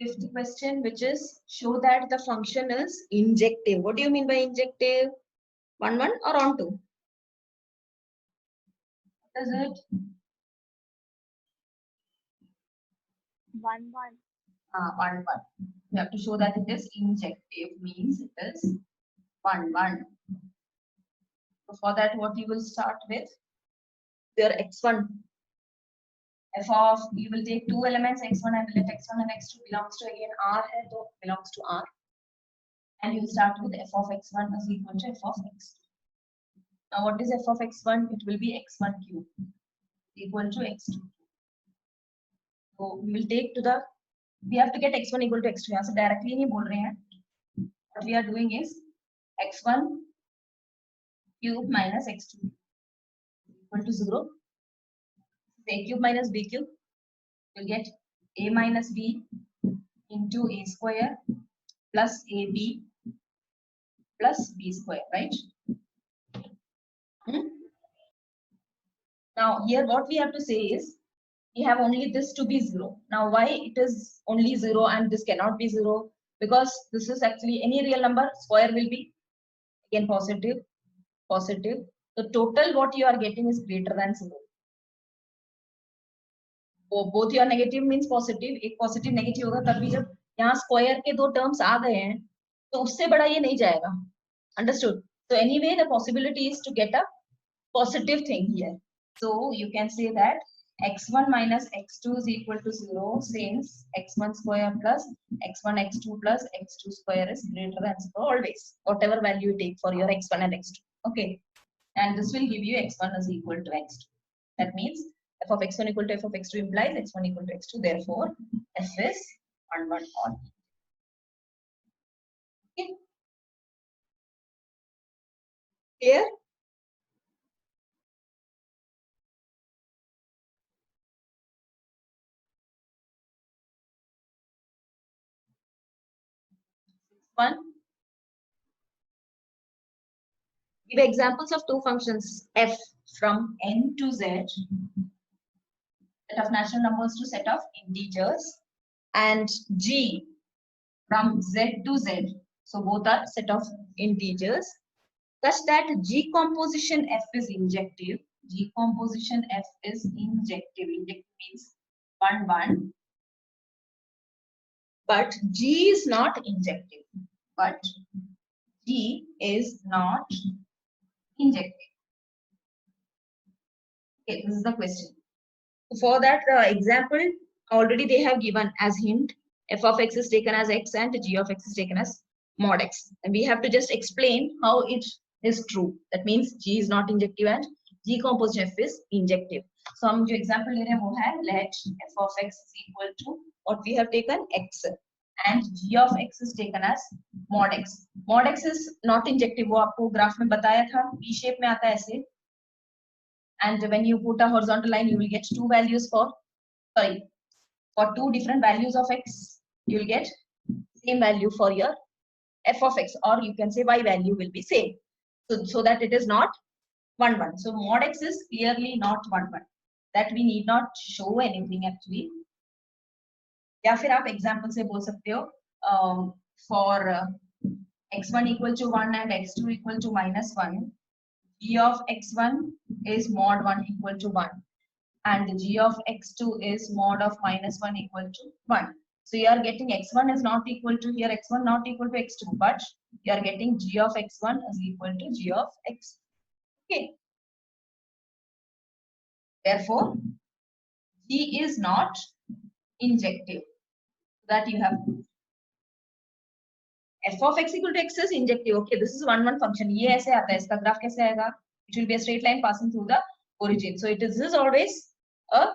Fifth question, which is show that the function is injective. What do you mean by injective? 1, 1 or on 2? What is it? 1, 1. 1, 1. You have to show that it is injective, means it is 1, 1. So for that, what you will start with? Your x1. F of, you will take two elements, x1 and let x1 and x2 belongs to again R hai, so belongs to R. And you will start with f of x1 is equal to f of x2. Now what is f of x1? It will be x1 cube equal to x2. So we will take to the, we have to get x1 equal to x2. So directly नहीं बोल रहे हैं. What we are doing is x1 cube minus x2 equal to 0. A cube minus b cube, you'll get a minus b into a square plus ab plus b square, right? Now here what we have to say is we have only this to be 0. Now why it is only 0 and this cannot be 0? Because this is actually any real number, square will be again positive, positive. The total what you are getting is greater than 0. Both your negative means positive, एक positive negative होगा तभी जब यहाँ square के दो terms आ गए हैं तो उससे बड़ा ये नहीं जाएगा. Understood? So anyway the possibility is to get a positive thing here. So you can say that x1 minus x2 is equal to 0 since x1 square plus x1 x2 plus x2 square is greater than 0 always, whatever value you take for your x1 and x2. Okay, and this will give you x1 is equal to x2. That means f of x1 equal to f of x2 implies x1 equal to x2. Therefore, f is 1, 1 all. Okay. Clear? One. Give examples of two functions f from n to z, set of natural numbers to set of integers, and g from z to z. So both are set of integers, such that g composition f is injective. G composition f is injective. Injective means 1, 1. But g is not injective. But g is not injective. Okay, this is the question. For that example, already they have given as hint, f of x is taken as x and g of x is taken as mod x. And we have to just explain how it is true. That means g is not injective and g composition f is injective. So हम जो example ले रहे हैं वो है let f of x is equal to what we have taken x and g of x is taken as mod x. Mod x is not injective, वो आपको graph में बताया था, V shape में आता है ऐसे. And when you put a horizontal line, you will get two values for two different values of x. You will get same value for your f of x, or you can say y value will be same. So that it is not 1, 1. So mod x is clearly not 1, 1. That we need not show anything actually. या फिर आप example से बोल सकते हो for x1 equal to 1 and x2 equal to minus 1. G of x1 is mod 1 equal to 1 and g of x2 is mod of minus 1 equal to 1. So you are getting x1 is not equal to here, x1 not equal to x2, but you are getting g of x1 is equal to g of x. Okay. Therefore, g is not injective. That you have. F of x equal to x is injective. Okay, this is 1, 1 function. ये ऐसे आता है, इसका graph कैसे आएगा? It will be a straight line passing through the origin. So this is always a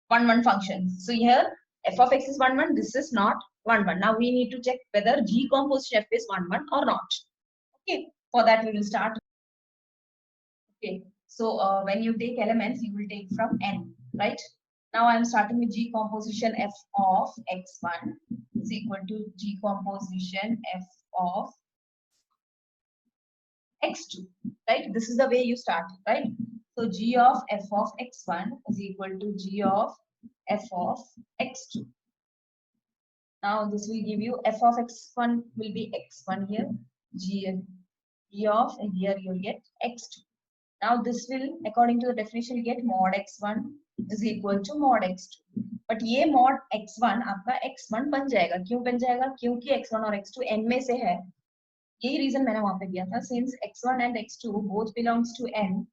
1, 1 function. So here f of x is 1, 1. This is not 1, 1. Now we need to check whether g composition f is 1, 1 or not. Okay, for that we will start. Okay, so when you take elements, you will take from n, right? Now I am starting with g composition f of x1 is equal to g composition f of x2, right? This is the way you start, right? So g of f of x1 is equal to g of f of x2. Now this will give you f of x1 will be x1 here, g of, and here you'll get x2. Now this will, according to the definition, you get mod x1 is equal to mod x2. But ये mod x1 आपका x1 बन जाएगा. क्यों बन जाएगा? क्योंकि x1 और x2 n में से है. यही रीजन मैंने वहां पे दिया था. Since x1 and x2 both belongs to n,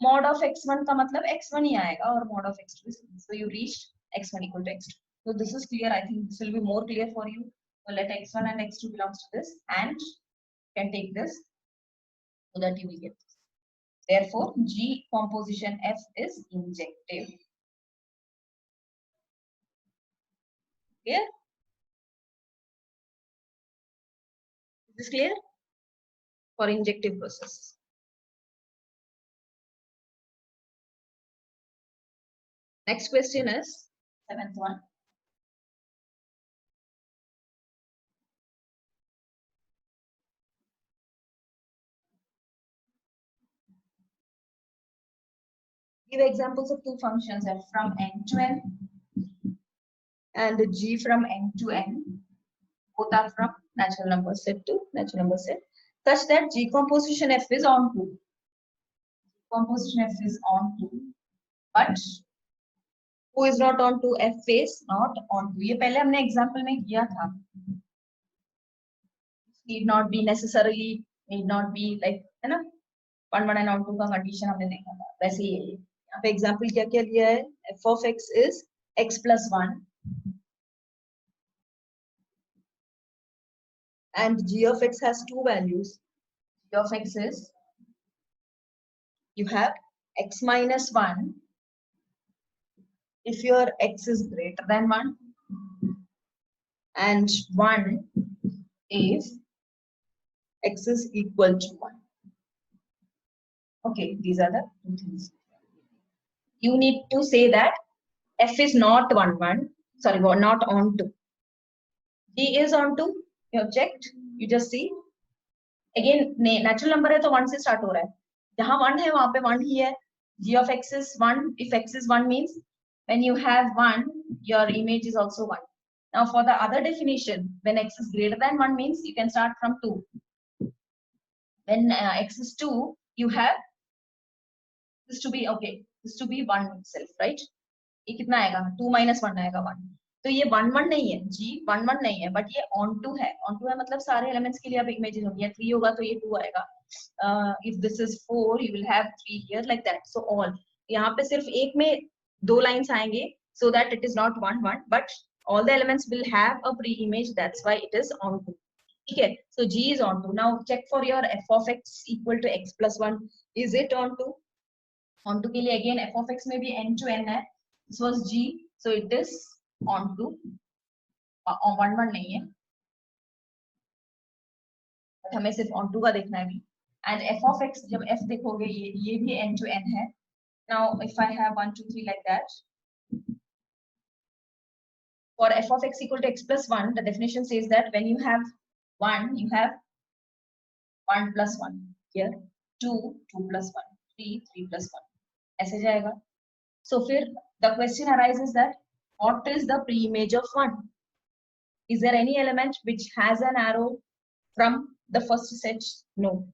mod of x1 का मतलब x1 ही आएगा और mod of x2 is n. So you reached x1 equal to x2. So this is clear. I think this will be more clear for you. So let x1 and x2 belongs to this, and you can take this so that you will get this. Therefore, G composition F is injective. Clear? Is this clear? For injective process. Next question is 7th one. Give examples of two functions f from n to n and g from n to n. Both are from natural number set to natural number set, such that G composition f is onto. Composition f is onto, but who is not onto? F is not onto. ये पहले हमने example में किया था. Need not be necessarily, need not be like, है ना? 1 1 and onto का condition हमने देखा था. वैसे ही है. यहाँ पे example क्या क्या लिया है? F of x is x plus 1. And g of x has two values. G of x is, you have x minus 1 if your x is greater than 1, and 1 if x is equal to 1. Okay, these are the two things. You need to say that f is not 1 1, sorry, not onto. G is onto. You have checked. You just see. Again, natural number है तो 1 से start हो रहा है. जहाँ 1 है वहाँ पे 1 ही है. G of x is 1. If x is 1 means when you have 1, your image is also 1. Now for the other definition, when x is greater than 1 means you can start from 2. When x is 2, you have this to be, okay, this to be 1 itself, right? ये कितना आएगा? 2 minus 1 आएगा 1. तो ये 1 1 नहीं है, G 1 1 नहीं है, but ये onto है. Onto है मतलब सारे elements के लिए आप images होंगी. या 3 होगा तो ये 2 आएगा. If this is 4, you will have 3 here like that. So all. यहाँ पे सिर्फ एक में 2 lines आएंगे, so that it is not 1 1, but all the elements will have a pre-image. That's why it is onto. Okay, so G is onto. Now check for your f of x equal to x plus 1. Is it onto? Onto के लिए again f of x में भी n to n है. This was G, so it is onto. 1 1 नहीं है, but हमें सिर्फ onto का देखना है भी. And f of x जब f देखोगे ये भी n to n है. Now if I have 1 2 3 like that, for f of x equal to x plus 1, the definition says that when you have 1, you have 1 plus 1 here, 2 2 plus 1, 3 3 plus 1. ऐसे जाएगा. So फिर the question arises that what is the pre-image of 1? Is there any element which has an arrow from the first set? No.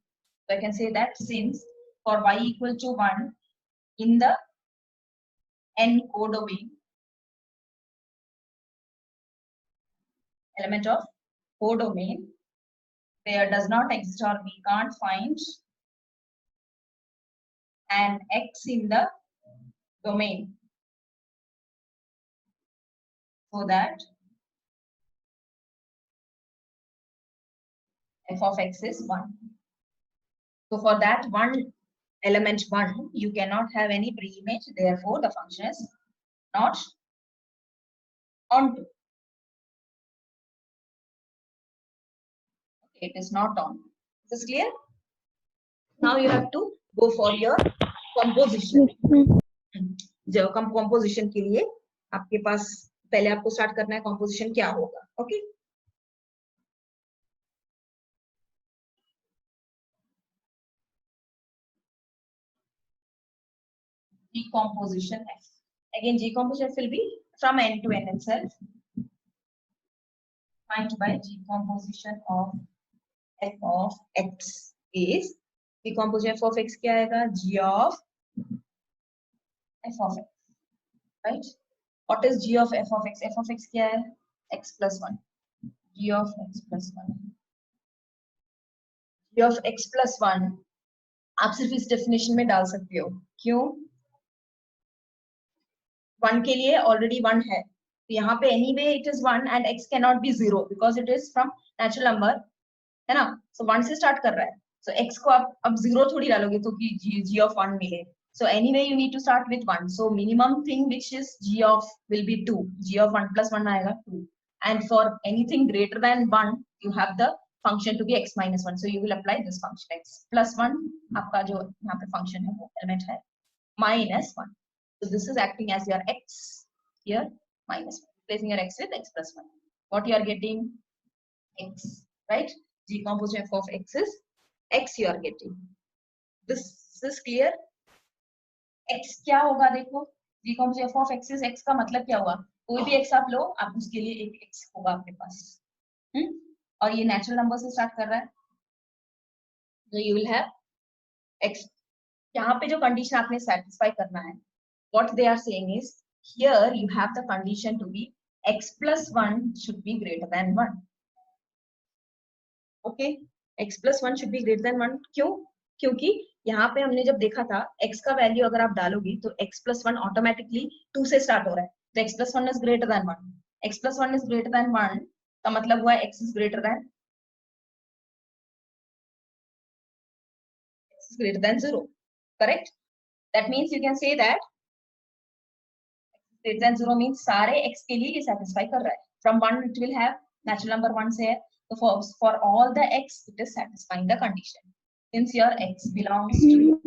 So I can say that since for y equal to 1 in the n codomain, element of codomain, there does not exist or we can't find an x in the domain, so that f of x is 1. So for that one element 1, you cannot have any pre-image, therefore the function is not onto. Okay, it is not on. Is this clear? Now you have to go for your composition. जो composition के लिए आपके पास पहले आपको start करना है composition क्या होगा. Okay. Decomposition F. Again, decomposition F will be from n to n itself. defined by decomposition of f of x is decomposition f of x क्या आएगा g of f of x, right? What is g of f of x? F of x क्या है x plus 1, g of x plus 1, g of x plus 1 आप सिर्फ इस definition में डाल सकते हो. क्यों? 1 के लिए ऑलरेडी 1 है, तो यहाँ पे anyway it is 1 and x cannot be 0 because it is from natural number, है ना? So 1 से स्टार्ट कर रहा है, so x को आप अब 0 थोड़ी डालोगे तो कि g of 1 मिले. So anyway you need to start with 1. So minimum thing which is g of will be 2. G of 1 plus 1 आएगा 2. And for anything greater than 1, you have the function to be x minus 1. So you will apply this function x plus 1. आपका जो यहाँ पे function है वो element है minus 1. So this is acting as your x here minus 1. Replacing your x with x plus 1. What you are getting? X, right? Decomposition f of x is x you are getting. This is clear? x क्या होगा देखो, decomposition f of x is x का मतलब क्या हुआ? कोई भी x आप लो, आप उसके लिए एक x होगा आपके पास. और ये नेचुरल नंबर से स्टार्ट कर रहा है, तो you will have x. यहाँ पे जो कंडीशन आपने सेटिस्फाई करना है, what they are saying is here you have the condition to be x plus 1 should be greater than 1. Okay, x plus 1 should be greater than 1. क्यों? क्योंकि यहाँ पे हमने जब देखा था x का वैल्यू अगर आप डालोगे तो x plus 1 ऑटोमेटिकली 2 से स्टार्ट हो रहा है, तो x plus 1 is greater than 1. x plus 1 is greater than 1 का मतलब हुआ x is greater than 0. Correct? That means you can say that greater than 0 means सारे x के लिए ये satisfy कर रहा है. From 1 it will have natural number 1 से है, so for all the x it is satisfying the condition. Since your x belongs to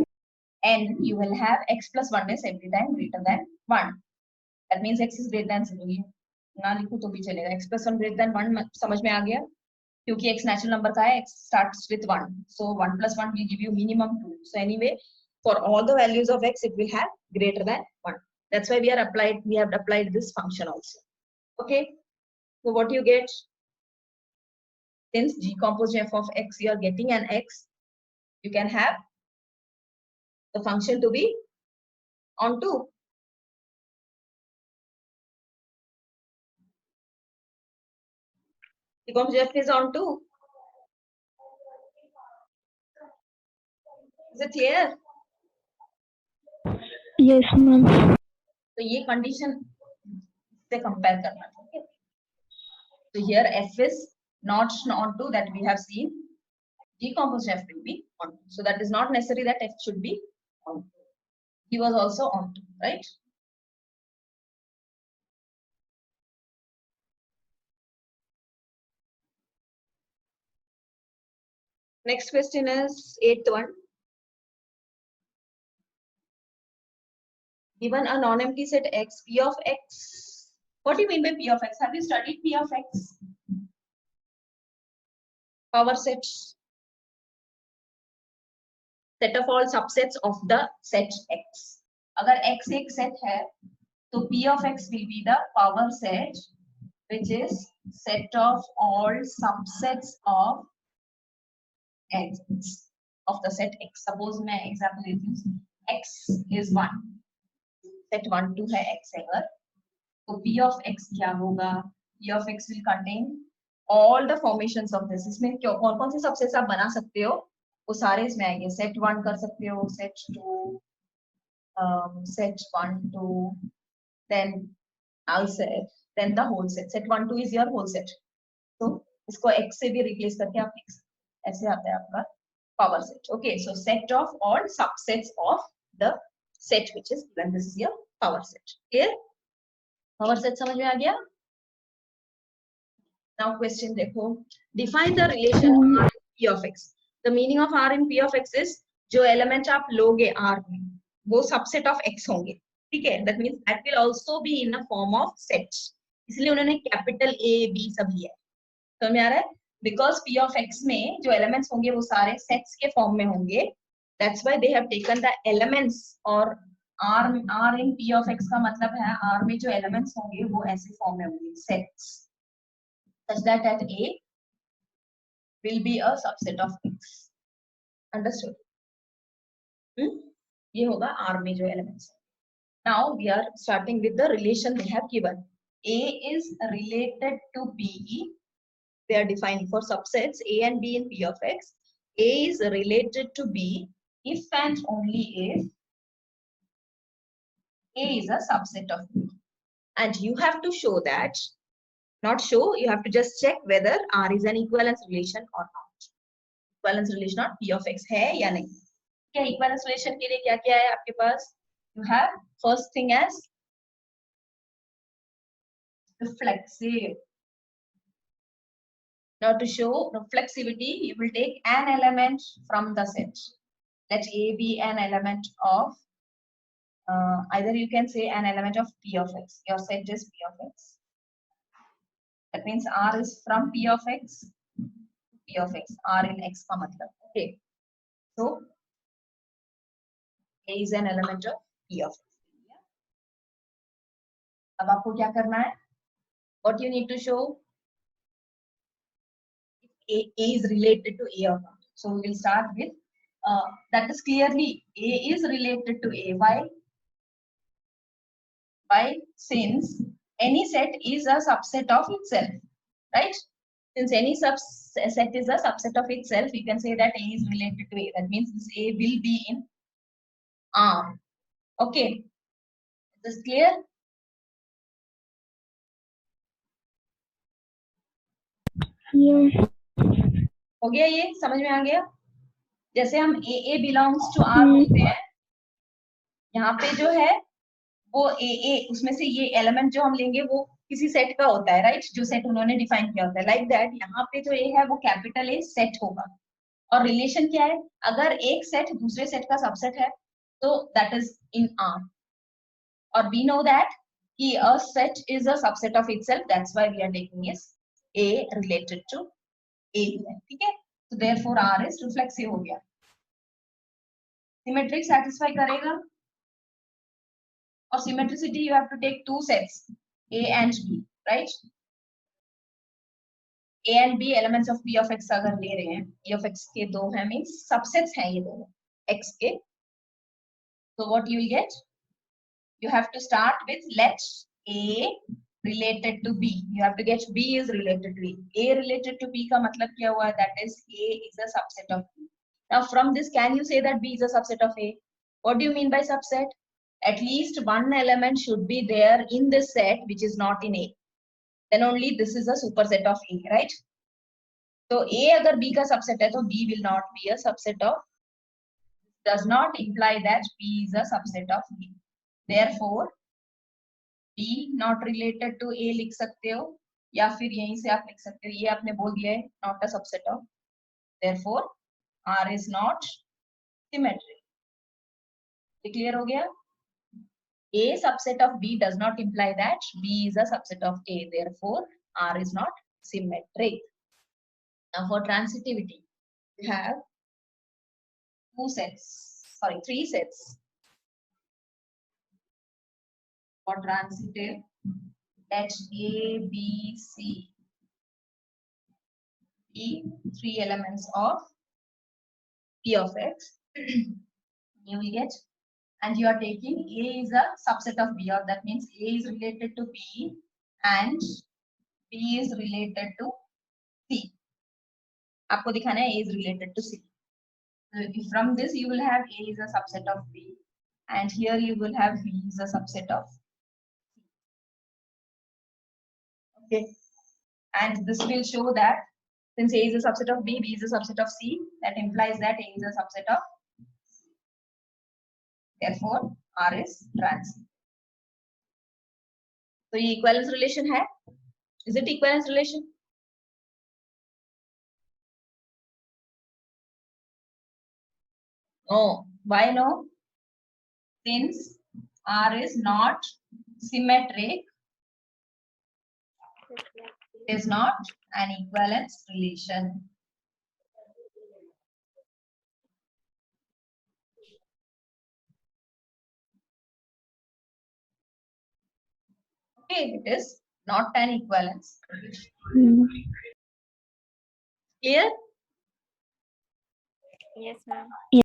n, you will have x plus 1 is every time greater than 1. That means x is greater than 0. ना लिखो तो भी चलेगा. x plus 1 greater than 1 समझ में आ गया? क्योंकि x natural number का है, x starts with 1. So 1 plus 1 will give you minimum 2. So anyway, for all the values of x, it will have greater than 1. That's why we have applied this function also. Okay. So what you get? Since decomposition f of x, you are getting an x, you can have the function to be on 2. Decomposition f is on 2. Is it clear? Yes, ma'am. तो ये condition से compare करना. Okay. So here f is not on 2 that we have seen. Decomposition f will be on 2. So that is not necessary that f should be on 2. He was also on 2, right? Next question is 8th one. Given a non-empty set x, p of x. What do you mean by p of x? Have you studied p of x? Power sets. Set of all subsets of the set x. अगर x एक set है, तो p of x will be the power set, which is set of all subsets of x of the set x. Suppose मैं example लेती हूँ. X is 1. Set 1 2 है x अगर, तो p of x क्या होगा? p of x will contain all the formations of this. इसमें कौन कौन से सबसेट्स आप बना सकते हो वो सारे इसमें आएंगे. सेट 1 कर सकते हो, set 2, set 1 2, then null set, then the whole set. Set 1 2 is your whole set. तो इसको x से भी रिप्लेस करके आप x ऐसे आता है आपका power set. Okay, so set of all subsets of the set which is given. This is your power set. Clear? Power set समझ में आ गया? Now question देखो. Define the relation R in P of x. The meaning of R in P of x is जो element आप लोगे R में वो subset of x होंगे. ठीक है? That means that will also be in a form of set. इसलिए उन्होंने capital A B सब लिया है. समझ में आ रहा है? Because P of x में जो elements होंगे वो सारे sets के form में होंगे. That's why they have taken the elements और R in P of x का मतलब है R में जो elements होंगे वो ऐसे form में होंगे sets. such that at A will be a subset of X. Understood? ये होगा R में जो elements. Now we are starting with the relation they have given. A is related to B. They are defining for subsets A and B in P of X. A is related to B if and only if A is a subset of B. And you have to show that, not show, you have to just check whether R is an equivalence relation or not. Equivalence relation on P of X है या नहीं. क्या equivalence relation के लिए क्या क्या है आपके पास? You have first thing as reflexive. Now to show reflexivity, you will take an element from the set. Let A be an element of, either you can say an element of P of X. Your set is P of X. That means R is from P of X, P of X, R in X का मतलब. Okay. So A is an element of P of X. अब आपको क्या करना है? What you need to show? A is related to A or not. So we will start with that is clearly A is related to A. Why? Since any set is a subset of itself, right? Since any subset is a subset of itself, you can say that A is related to A. That means this A will be in R. Okay. Is this clear? Yeah. हो गया ये? समझ में आ गया? जैसे हम A belongs to R बोलते हैं, यहाँ पे जो है वो A उसमें से ये एलिमेंट जो हम लेंगे वो किसी सेट का होता है, राइट? जो सेट उन्होंने डिफाइन किया होता है. लाइक दैट यहाँ पे जो A है वो कैपिटल A सेट होगा. और रिलेशन क्या है? अगर एक सेट दूसरे सेट का सबसेट है तो दैट इज इन R. और we know that कि a set is a subset of itself. That's why we are taking is A related to A. ठीक है? So therefore R is reflexive हो गया. Symmetric satisfy करेगा. और symmetricity you have to take two sets A and B, right? A and B elements of P of X अगर ले रहे हैं, P of X के दो हैं means subsets हैं ये दोनों X के. So what you will get? You have to start with let A related to B. You have to get B is related to A. A related to B का मतलब क्या हुआ? That is A is a subset of B. Now from this, can you say that B is a subset of A? What do you mean by subset? At least one element should be there in this set which is not in A. Then only this is a superset of A, right? So A अगर B का subset है तो B will not be a subset of, does not imply that B is a subset of B. Therefore B not related to A लिख सकते हो, या फिर यहीं से आप लिख सकते हो, ये आपने बोल दिया है not a subset of. Therefore R is not symmetric. Clear हो गया? A subset of B does not imply that B is a subset of A. Therefore R is not symmetric. Now for transitivity, we have three sets. For transitive, let A, B, C be three elements of P of X. You will get, and you are taking A is a subset of B, or that means A is related to B and B is related to C. आपको दिखाना है A is related to C. So from this you will have A is a subset of B, and here you will have B is a subset of C. Okay, and this will show that since A is a subset of B, B is a subset of C, that implies that A is a subset of C. Therefore R is transitive. So ये equivalence relation है? Is it equivalence relation? No. Why no? Since R is not symmetric, it is not an equivalence relation. Okay, it is not tan equivalence. Hmm. Clear? Yes, ma'am.